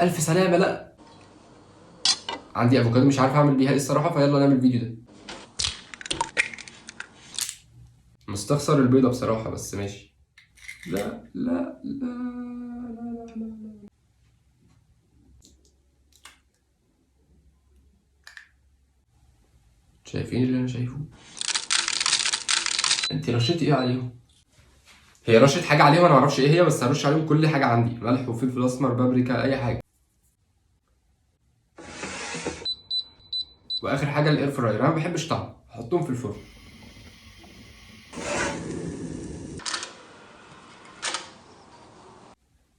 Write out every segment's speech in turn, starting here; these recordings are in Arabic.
الف سلامه. لا، عندي افوكادو مش عارف اعمل بيها ايه الصراحه، فيلا نعمل الفيديو ده. مستخسر البيضه بصراحه، بس ماشي. لا لا لا لا لا لا. شايفين اللي انا شايفه؟ انت رشيتي ايه عليهم؟ هي رشت حاجه عليهم انا معرفش ايه هي، بس هرش عليهم كل حاجه عندي، ملح وفلفل اسمر بابريكا اي حاجه. واخر حاجه الاير فراير، انا ما بحبش طعم، احطهم في الفرن.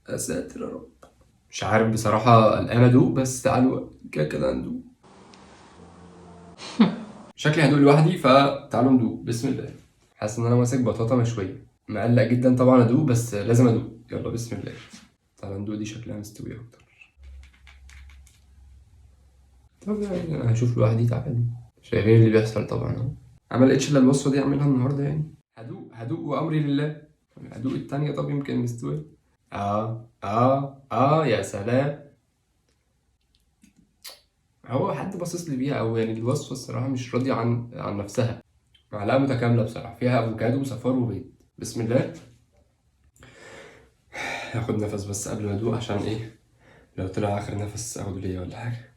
يا ساتر يا رب. مش عارف بصراحه، قلقان ادوق، بس تعالوا كده كده ندوق. شكلي هدوق لوحدي، فتعالوا ندوق بسم الله. حاسس ان انا ماسك بطاطا مشويه، مقلق جدا طبعا ادوق، بس لازم ادوق. يلا بسم الله. تعالوا ندوق، دي شكلها مستويه اكتر. طب يعني انا هشوف لوحدي، تعالوا. شايفين اللي بيحصل طبعا اهو. انا ما لقيتش الا الوصفه دي اعملها النهارده يعني. هدوق هدوق وامري لله. هدوق التانية، طب يمكن مستوي. يا سلام. هو حد باصص لي بيها، او يعني الوصفه الصراحه مش راضيه عن نفسها. معلقه متكامله بصراحه، فيها افوكادو وصفار وبيض. بسم الله. هاخد نفس بس قبل ما ادوق، عشان ايه؟ لو طلع اخر نفس اخده ليا ولا حاجه.